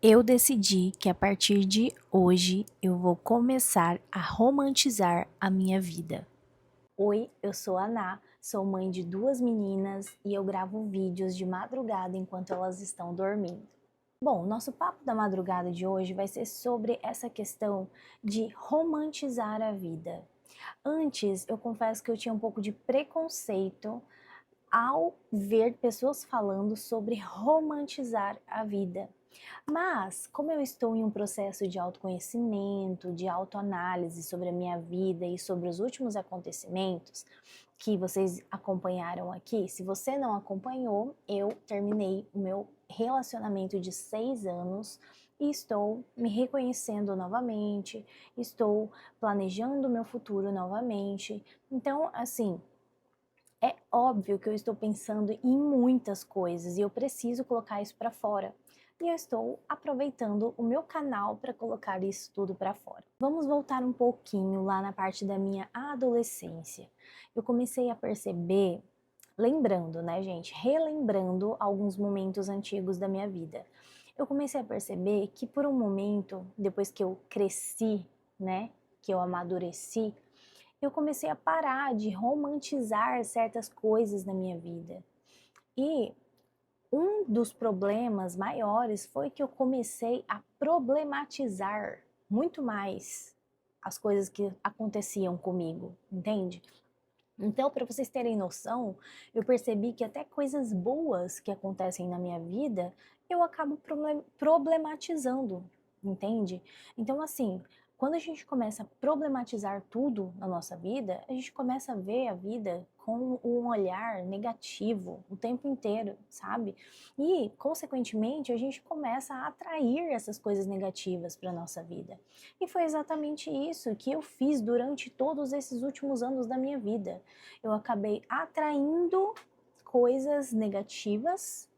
Eu decidi que a partir de hoje eu vou começar a romantizar a minha vida. Oi, eu sou a Ná, sou mãe de duas meninas e eu gravo vídeos de madrugada enquanto elas estão dormindo. Bom, nosso papo da madrugada de hoje vai ser sobre essa questão de romantizar a vida. Antes, eu confesso que eu tinha um pouco de preconceito ao ver pessoas falando sobre romantizar a vida. Mas, como eu estou em um processo de autoconhecimento, de autoanálise sobre a minha vida e sobre os últimos acontecimentos que vocês acompanharam aqui, se você não acompanhou, eu terminei o meu relacionamento de 6 anos e estou me reconhecendo novamente, estou planejando o meu futuro novamente. Então, assim, é óbvio que eu estou pensando em muitas coisas e eu preciso colocar isso para fora. E eu estou aproveitando o meu canal para colocar isso tudo para fora. Vamos voltar um pouquinho lá na parte da minha adolescência. Eu comecei a perceber, lembrando, né, gente, relembrando alguns momentos antigos da minha vida. Eu comecei a perceber que por um momento, depois que eu cresci, né, que eu amadureci, eu comecei a parar de romantizar certas coisas na minha vida. E um dos problemas maiores foi que eu comecei a problematizar muito mais as coisas que aconteciam comigo, entende? Então, para vocês terem noção, eu percebi que até coisas boas que acontecem na minha vida, eu acabo problematizando, entende? Então, assim, quando a gente começa a problematizar tudo na nossa vida, a gente começa a ver a vida com um olhar negativo o tempo inteiro, sabe? E, consequentemente, a gente começa a atrair essas coisas negativas para nossa vida. E foi exatamente isso que eu fiz durante todos esses últimos anos da minha vida. Eu acabei atraindo coisas negativas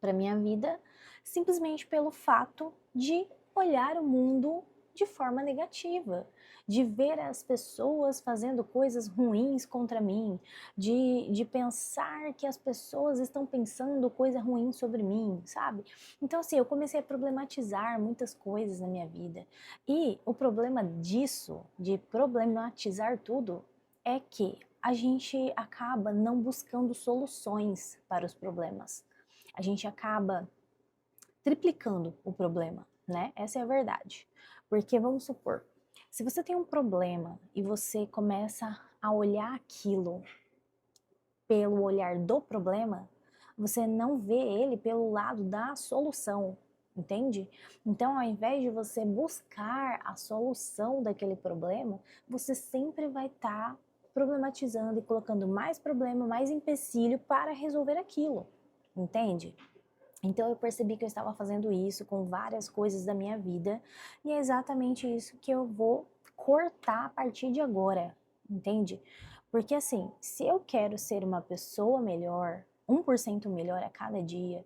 para minha vida simplesmente pelo fato de olhar o mundo de forma negativa, de ver as pessoas fazendo coisas ruins contra mim, de pensar que as pessoas estão pensando coisa ruim sobre mim, sabe? Então, assim, eu comecei a problematizar muitas coisas na minha vida. E o problema disso, de problematizar tudo, é que a gente acaba não buscando soluções para os problemas. A gente acaba triplicando o problema, né? Essa é a verdade. Porque vamos supor, se você tem um problema e você começa a olhar aquilo pelo olhar do problema, você não vê ele pelo lado da solução, entende? Então, ao invés de você buscar a solução daquele problema, você sempre vai estar problematizando e colocando mais problema, mais empecilho para resolver aquilo, entende? Então eu percebi que eu estava fazendo isso com várias coisas da minha vida e é exatamente isso que eu vou cortar a partir de agora, entende? Porque assim, se eu quero ser uma pessoa melhor, 1% melhor a cada dia,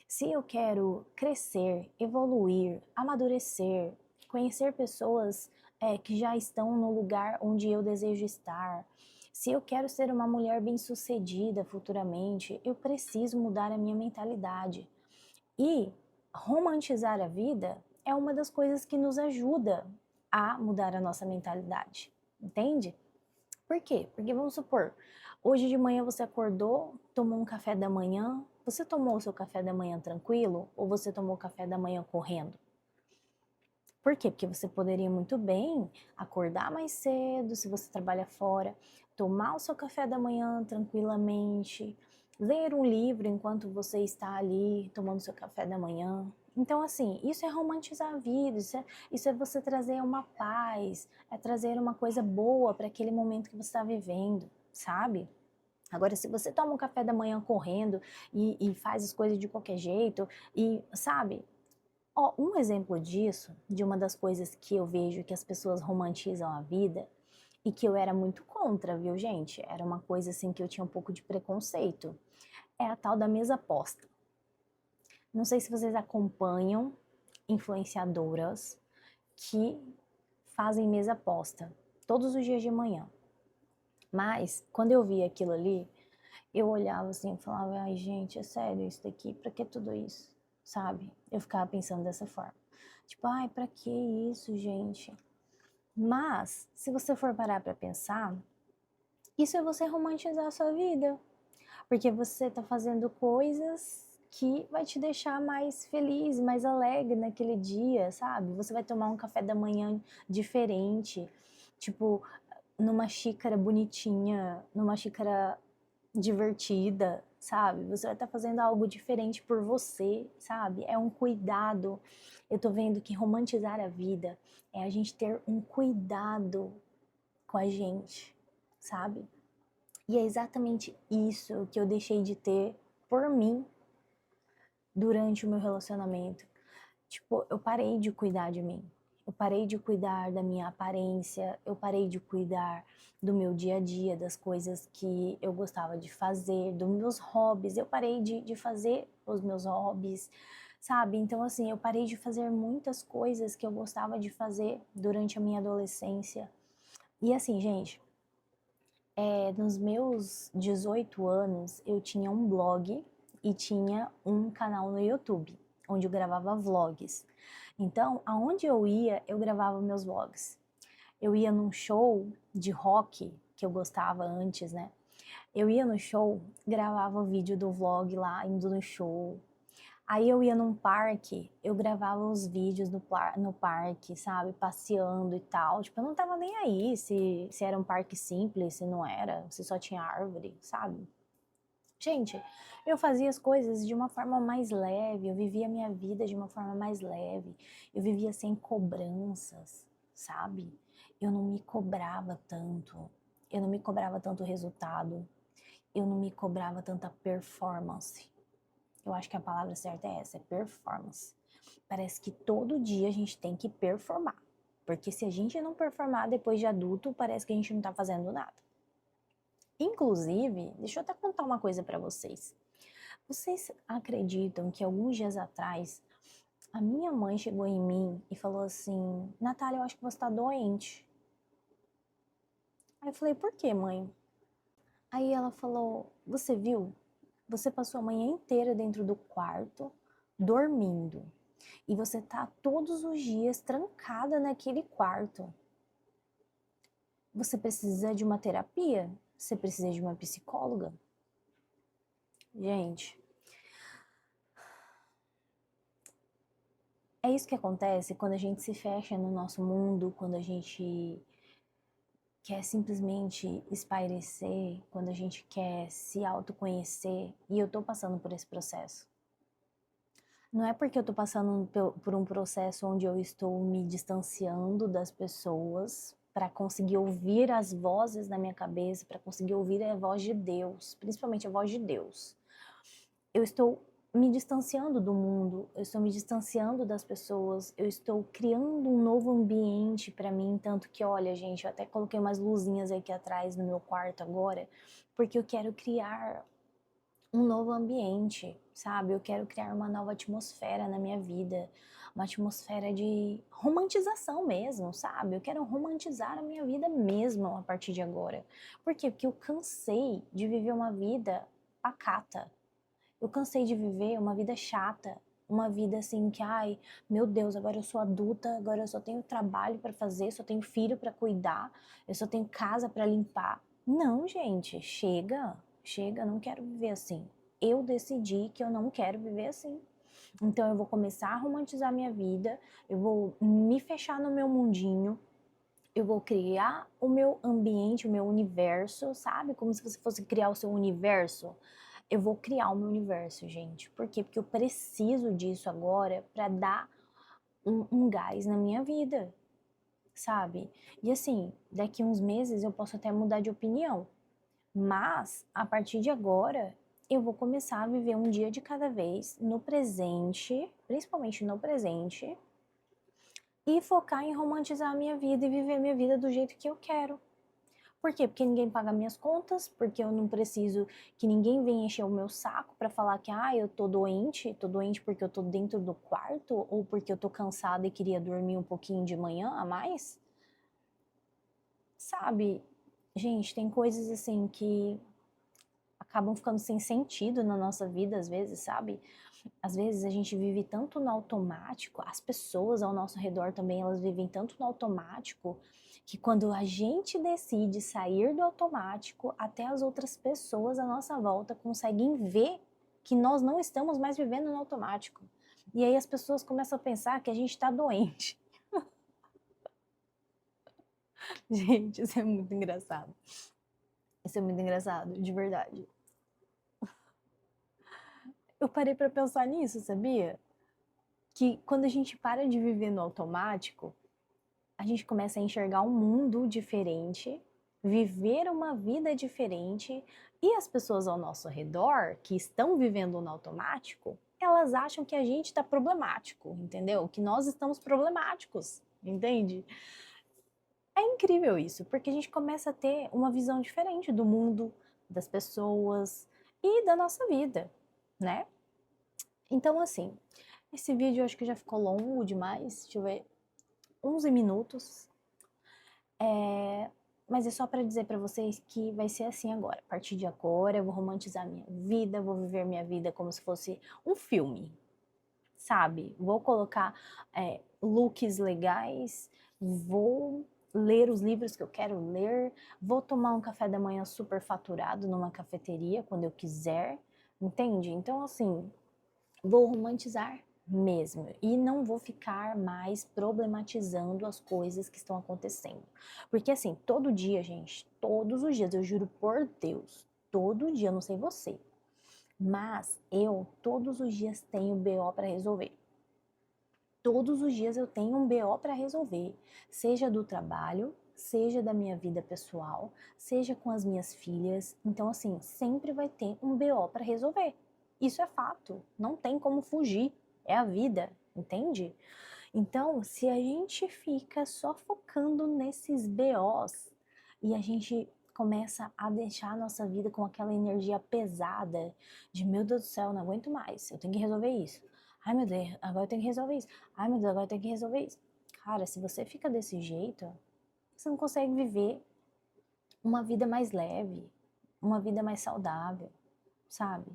se eu quero crescer, evoluir, amadurecer, conhecer pessoas que já estão no lugar onde eu desejo estar, se eu quero ser uma mulher bem-sucedida futuramente, eu preciso mudar a minha mentalidade. E romantizar a vida é uma das coisas que nos ajuda a mudar a nossa mentalidade, entende? Por quê? Porque vamos supor, hoje de manhã você acordou, tomou um café da manhã, você tomou o seu café da manhã tranquilo ou você tomou o café da manhã correndo? Por quê? Porque você poderia muito bem acordar mais cedo, se você trabalha fora, tomar o seu café da manhã tranquilamente, ler um livro enquanto você está ali tomando seu café da manhã. Então, assim, isso é romantizar a vida, isso é você trazer uma paz, é trazer uma coisa boa para aquele momento que você está vivendo, sabe? Agora, se você toma um café da manhã correndo e faz as coisas de qualquer jeito, e sabe, ó, um exemplo disso, de uma das coisas que eu vejo que as pessoas romantizam a vida e que eu era muito contra, viu, gente? Era uma coisa assim que eu tinha um pouco de preconceito. É a tal da mesa posta. Não sei se vocês acompanham influenciadoras que fazem mesa posta todos os dias de manhã. Mas quando eu vi aquilo ali, eu olhava assim e falava, ai gente, é sério isso daqui? Pra que tudo isso? sabe? Eu ficava pensando dessa forma. Tipo, ai, pra que isso, gente? Mas, se você for parar pra pensar, isso é você romantizar a sua vida. Porque você tá fazendo coisas que vai te deixar mais feliz, mais alegre naquele dia, sabe? Você vai tomar um café da manhã diferente, tipo, numa xícara bonitinha, numa xícara divertida, sabe? Você vai estar fazendo algo diferente por você, sabe? É um cuidado. Eu tô vendo que romantizar a vida é a gente ter um cuidado com a gente, sabe? E é exatamente isso que eu deixei de ter por mim durante o meu relacionamento. Tipo, eu parei de cuidar de mim. Eu parei de cuidar da minha aparência, eu parei de cuidar do meu dia a dia, das coisas que eu gostava de fazer, dos meus hobbies. Eu parei de fazer os meus hobbies, sabe? Então, assim, eu parei de fazer muitas coisas que eu gostava de fazer durante a minha adolescência. E assim, gente, nos meus 18 anos, eu tinha um blog e tinha um canal no YouTube, onde eu gravava vlogs. Então, aonde eu ia, eu gravava meus vlogs. Eu ia num show de rock, que eu gostava antes, né? Eu ia no show, gravava o vídeo do vlog lá, indo no show. Aí eu ia num parque, eu gravava os vídeos no parque, sabe? Passeando e tal. Tipo, eu não tava nem aí se era um parque simples, se não era, se só tinha árvore, sabe? Gente, eu fazia as coisas de uma forma mais leve, eu vivia a minha vida de uma forma mais leve, eu vivia sem cobranças, sabe? Eu não me cobrava tanto, eu não me cobrava tanto resultado, eu não me cobrava tanta performance. Eu acho que a palavra certa é essa, é performance. Parece que todo dia a gente tem que performar. Porque se a gente não performar depois de adulto, parece que a gente não tá fazendo nada. Inclusive, deixa eu até contar uma coisa pra vocês. Vocês acreditam que alguns dias atrás a minha mãe chegou em mim e falou assim: Natália, eu acho que você tá doente. Aí eu falei: por quê, mãe? Aí ela falou: você viu? Você passou a manhã inteira dentro do quarto, dormindo. E você tá todos os dias trancada naquele quarto. Você precisa de uma terapia? Você precisa de uma psicóloga? Gente, é isso que acontece quando a gente se fecha no nosso mundo, quando a gente quer simplesmente espairecer, quando a gente quer se autoconhecer. E eu tô passando por esse processo. Não é porque eu tô passando por um processo onde eu estou me distanciando das pessoas para conseguir ouvir as vozes na minha cabeça, para conseguir ouvir a voz de Deus, principalmente a voz de Deus. Eu estou me distanciando do mundo, eu estou me distanciando das pessoas, eu estou criando um novo ambiente para mim, tanto que, olha, gente, eu até coloquei umas luzinhas aqui atrás no meu quarto agora, porque eu quero criar um novo ambiente, sabe? Eu quero criar uma nova atmosfera na minha vida, uma atmosfera de romantização mesmo, sabe? Eu quero romantizar a minha vida mesmo a partir de agora. Por quê? Porque eu cansei de viver uma vida pacata. Eu cansei de viver uma vida chata, uma vida assim que, ai, meu Deus, agora eu sou adulta, agora eu só tenho trabalho para fazer, só tenho filho para cuidar, eu só tenho casa para limpar. Não, gente, chega, chega, não quero viver assim. Eu decidi que eu não quero viver assim. Então eu vou começar a romantizar minha vida, eu vou me fechar no meu mundinho, eu vou criar o meu ambiente, o meu universo, sabe? Como se você fosse criar o seu universo. Eu vou criar o meu universo, gente. Por quê? Porque eu preciso disso agora para dar um gás na minha vida, sabe? E assim, daqui uns meses eu posso até mudar de opinião. Mas, a partir de agora, eu vou começar a viver um dia de cada vez no presente, principalmente no presente, e focar em romantizar a minha vida e viver a minha vida do jeito que eu quero. Por quê? Porque ninguém paga minhas contas, porque eu não preciso que ninguém venha encher o meu saco para falar que eu tô doente porque eu tô dentro do quarto ou porque eu tô cansada e queria dormir um pouquinho de manhã a mais. Sabe? Gente, tem coisas assim que acabam ficando sem sentido na nossa vida às vezes, sabe? Às vezes a gente vive tanto no automático, as pessoas ao nosso redor também, elas vivem tanto no automático, que quando a gente decide sair do automático, até as outras pessoas à nossa volta conseguem ver que nós não estamos mais vivendo no automático. E aí as pessoas começam a pensar que a gente está doente. Gente, isso é muito engraçado. Isso é muito engraçado, de verdade. Eu parei para pensar nisso, sabia? Que quando a gente para de viver no automático, a gente começa a enxergar um mundo diferente, viver uma vida diferente, e as pessoas ao nosso redor, que estão vivendo no automático, elas acham que a gente está problemático, entendeu? Que nós estamos problemáticos, entende? É incrível isso, porque a gente começa a ter uma visão diferente do mundo, das pessoas e da nossa vida, né? Então, assim, esse vídeo eu acho que já ficou longo demais, deixa eu ver, 11 minutos. Mas é só para dizer para vocês que vai ser assim agora. A partir de agora eu vou romantizar minha vida, vou viver minha vida como se fosse um filme, sabe? Vou colocar looks legais, vou ler os livros que eu quero ler, vou tomar um café da manhã super faturado numa cafeteria quando eu quiser, entende? Então, assim, vou romantizar mesmo e não vou ficar mais problematizando as coisas que estão acontecendo. Porque assim, todo dia, gente, todos os dias, eu juro por Deus, todo dia, eu não sei você, mas eu todos os dias tenho BO para resolver. Todos os dias eu tenho um BO para resolver, seja do trabalho, seja da minha vida pessoal, seja com as minhas filhas. Então, assim, sempre vai ter um BO para resolver. Isso é fato, não tem como fugir, é a vida, entende? Então, se a gente fica só focando nesses BOs e a gente começa a deixar a nossa vida com aquela energia pesada de meu Deus do céu, não aguento mais, eu tenho que resolver isso. Ai meu Deus, agora eu tenho que resolver isso. Ai meu Deus, agora eu tenho que resolver isso. Cara, se você fica desse jeito, você não consegue viver uma vida mais leve, uma vida mais saudável, sabe?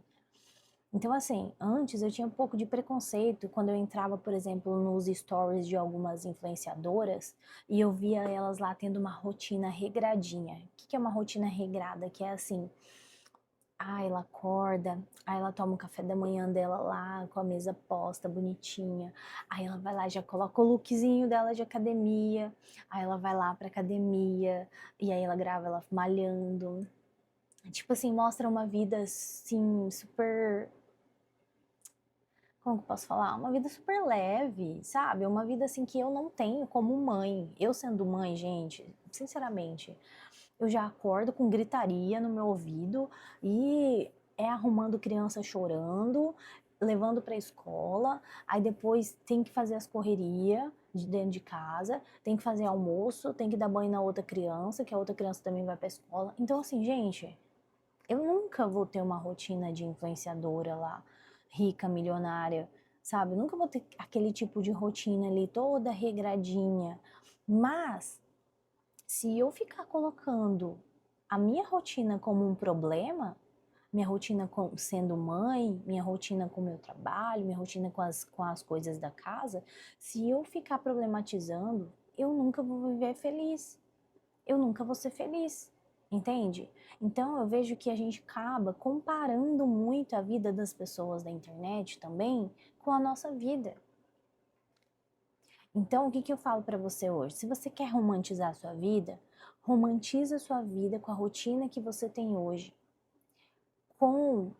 Então, assim, antes eu tinha um pouco de preconceito quando eu entrava, por exemplo, nos stories de algumas influenciadoras e eu via elas lá tendo uma rotina regradinha. O que é uma rotina regrada? Que é assim, ela acorda, aí ela toma o café da manhã dela lá, com a mesa posta, bonitinha. Aí ela vai lá e já coloca o lookzinho dela de academia. Aí ela vai lá pra academia, e aí ela grava ela malhando. Tipo assim, mostra uma vida assim, super, como que eu posso falar? Uma vida super leve, sabe? Uma vida assim que eu não tenho como mãe. Eu sendo mãe, gente, sinceramente, eu já acordo com gritaria no meu ouvido e é arrumando criança chorando, levando para a escola, aí depois tem que fazer as correrias de dentro de casa, tem que fazer almoço, tem que dar banho na outra criança, que a outra criança também vai para a escola. Então assim, gente, eu nunca vou ter uma rotina de influenciadora lá, rica, milionária, sabe? Eu nunca vou ter aquele tipo de rotina ali toda regradinha. Mas se eu ficar colocando a minha rotina como um problema, minha rotina sendo mãe, minha rotina com o meu trabalho, minha rotina com as coisas da casa, se eu ficar problematizando, eu nunca vou viver feliz. Eu nunca vou ser feliz, entende? Então eu vejo que a gente acaba comparando muito a vida das pessoas da internet também com a nossa vida. Então, o que eu falo para você hoje? Se você quer romantizar a sua vida, romantiza a sua vida com a rotina que você tem hoje, com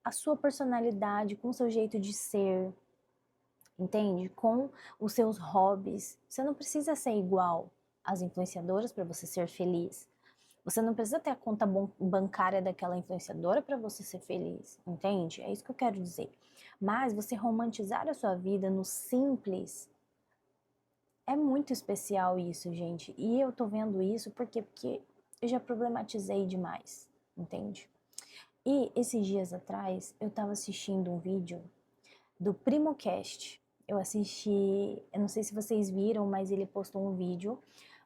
a sua personalidade, com o seu jeito de ser, entende? Com os seus hobbies. Você não precisa ser igual às influenciadoras para você ser feliz. Você não precisa ter a conta bancária daquela influenciadora para você ser feliz, entende? É isso que eu quero dizer. Mas você romantizar a sua vida no simples é muito especial isso, gente. E eu tô vendo isso porque eu já problematizei demais, entende? E esses dias atrás eu tava assistindo um vídeo do PrimoCast. Eu assisti, eu não sei se vocês viram, mas ele postou um vídeo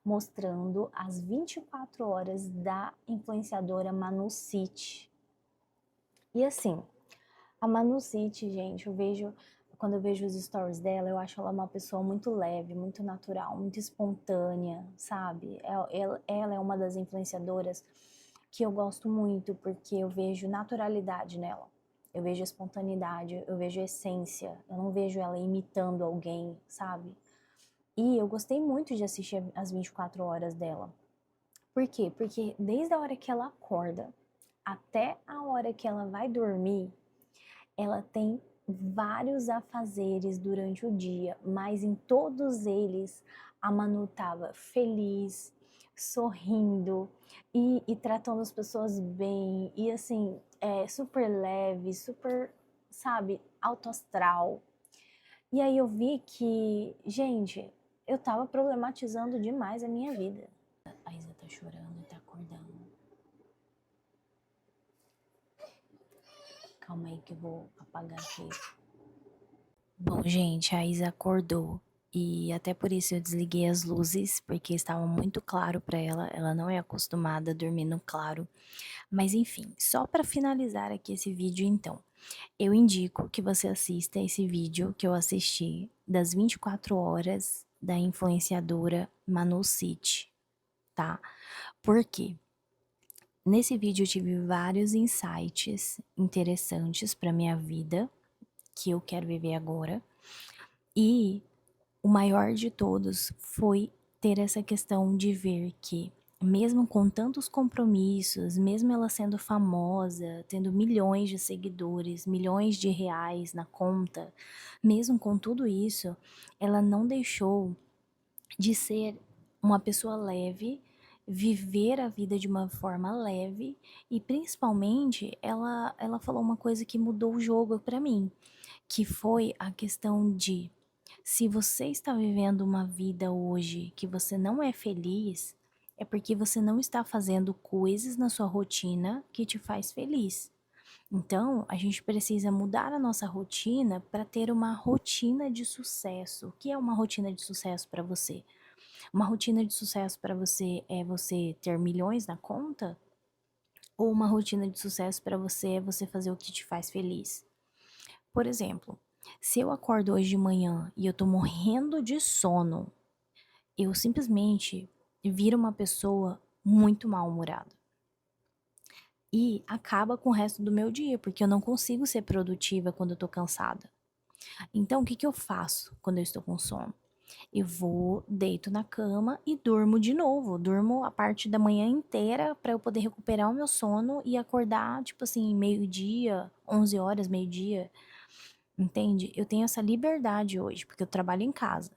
mostrando as 24 horas da influenciadora Manu City. E assim, A Manucite, gente, quando eu vejo os stories dela, eu acho ela uma pessoa muito leve, muito natural, muito espontânea, sabe? Ela é uma das influenciadoras que eu gosto muito, porque eu vejo naturalidade nela. Eu vejo espontaneidade, eu vejo essência, eu não vejo ela imitando alguém, sabe? E eu gostei muito de assistir as 24 horas dela. Por quê? Porque desde a hora que ela acorda até a hora que ela vai dormir, ela tem vários afazeres durante o dia, mas em todos eles a Manu estava feliz, sorrindo e tratando as pessoas bem, e assim, super leve, super, sabe, alto astral. E aí eu vi que, gente, eu tava problematizando demais a minha vida. A Isa tá chorando e tá acordando. Calma aí que eu vou apagar aqui. Bom, gente, a Isa acordou e até por isso eu desliguei as luzes, porque estava muito claro para ela. Ela não é acostumada a dormir no claro. Mas enfim, só para finalizar aqui esse vídeo, então, eu indico que você assista esse vídeo que eu assisti das 24 horas da influenciadora Manu City, tá? Por quê? Nesse vídeo eu tive vários insights interessantes para minha vida, que eu quero viver agora. E o maior de todos foi ter essa questão de ver que, mesmo com tantos compromissos, mesmo ela sendo famosa, tendo milhões de seguidores, milhões de reais na conta, mesmo com tudo isso, ela não deixou de ser uma pessoa leve, viver a vida de uma forma leve e principalmente ela falou uma coisa que mudou o jogo para mim, que foi a questão de se você está vivendo uma vida hoje que você não é feliz, é porque você não está fazendo coisas na sua rotina que te faz feliz. Então, a gente precisa mudar a nossa rotina para ter uma rotina de sucesso. O que é uma rotina de sucesso para você? Uma rotina de sucesso para você é você ter milhões na conta? Ou uma rotina de sucesso para você é você fazer o que te faz feliz? Por exemplo, se eu acordo hoje de manhã e eu tô morrendo de sono, eu simplesmente viro uma pessoa muito mal-humorada. E acaba com o resto do meu dia, porque eu não consigo ser produtiva quando eu tô cansada. Então, o que que eu faço quando eu estou com sono? Eu vou, deito na cama e durmo de novo. Durmo a parte da manhã inteira para eu poder recuperar o meu sono e acordar, tipo assim, meio-dia, 11 horas, meio-dia. Entende? Eu tenho essa liberdade hoje, porque eu trabalho em casa.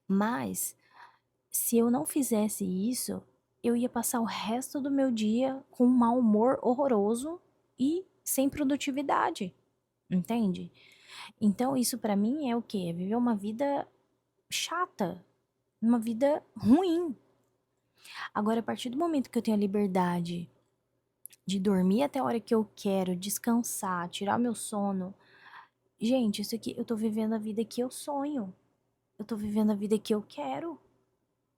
Mas, se eu não fizesse isso, eu ia passar o resto do meu dia com um mau humor horroroso e sem produtividade. Entende? Então, isso pra mim é o quê? É viver uma vida chata, uma vida ruim. Agora, a partir do momento que eu tenho a liberdade de dormir até a hora que eu quero, descansar, tirar o meu sono, gente, isso aqui eu tô vivendo a vida que eu sonho. Eu tô vivendo a vida que eu quero,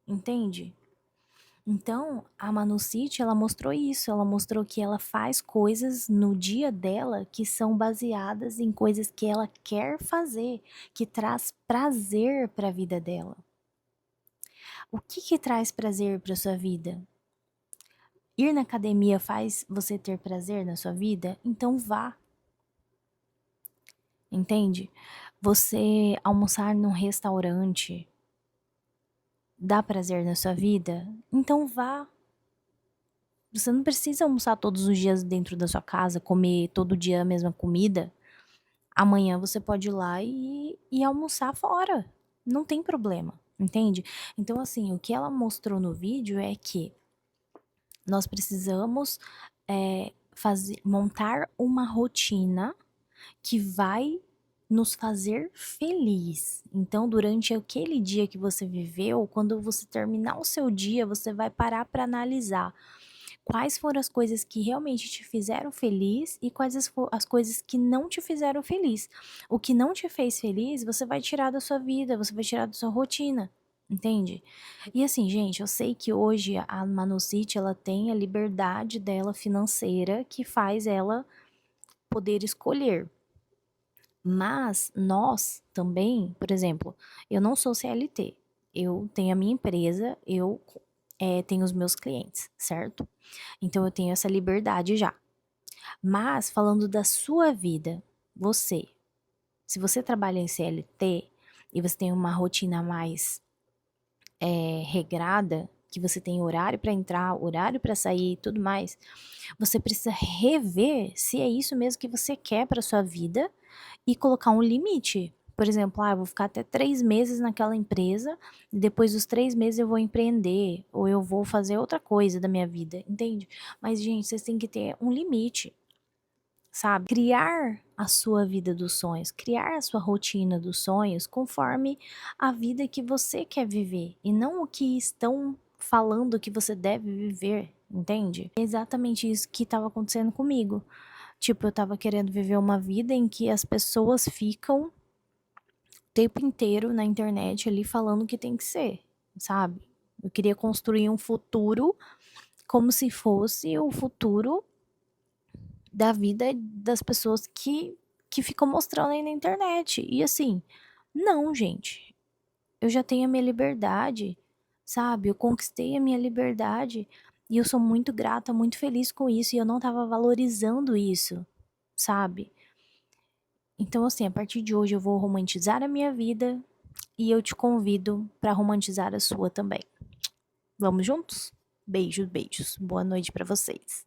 entende? Então, a Manu City, ela mostrou isso, ela mostrou que ela faz coisas no dia dela que são baseadas em coisas que ela quer fazer, que traz prazer para a vida dela. O que que traz prazer para sua vida? Ir na academia faz você ter prazer na sua vida? Então vá, entende? Você almoçar num restaurante dá prazer na sua vida? Então vá. Você não precisa almoçar todos os dias dentro da sua casa, comer todo dia a mesma comida. Amanhã você pode ir lá e almoçar fora. Não tem problema, entende? Então, assim, o que ela mostrou no vídeo é que nós precisamos montar uma rotina que vai nos fazer feliz. Então, durante aquele dia que você viveu, quando você terminar o seu dia, você vai parar para analisar quais foram as coisas que realmente te fizeram feliz e quais as coisas que não te fizeram feliz. O que não te fez feliz, você vai tirar da sua vida, você vai tirar da sua rotina. Entende? E assim, gente, eu sei que hoje a Manocity, ela tem a liberdade dela financeira que faz ela poder escolher. Mas nós também, por exemplo, eu não sou CLT, eu tenho a minha empresa, eu tenho os meus clientes, certo? Então eu tenho essa liberdade já. Mas falando da sua vida, você, se você trabalha em CLT e você tem uma rotina mais regrada, que você tem horário para entrar, horário para sair e tudo mais, você precisa rever se é isso mesmo que você quer para sua vida e colocar um limite. Por exemplo, eu vou ficar até 3 meses naquela empresa e depois dos 3 meses eu vou empreender ou eu vou fazer outra coisa da minha vida, entende? Mas, gente, vocês têm que ter um limite, sabe? Criar a sua vida dos sonhos, criar a sua rotina dos sonhos conforme a vida que você quer viver e não o que estão falando que você deve viver, entende? É exatamente isso que estava acontecendo comigo. Tipo, eu tava querendo viver uma vida em que as pessoas ficam o tempo inteiro na internet ali falando o que tem que ser, sabe? Eu queria construir um futuro como se fosse o futuro da vida das pessoas que ficam mostrando aí na internet. E assim, não, gente. Eu já tenho a minha liberdade, sabe? Eu conquistei a minha liberdade e eu sou muito grata, muito feliz com isso e eu não tava valorizando isso, sabe? Então, assim, a partir de hoje eu vou romantizar a minha vida e eu te convido para romantizar a sua também. Vamos juntos? Beijos, beijos. Boa noite para vocês.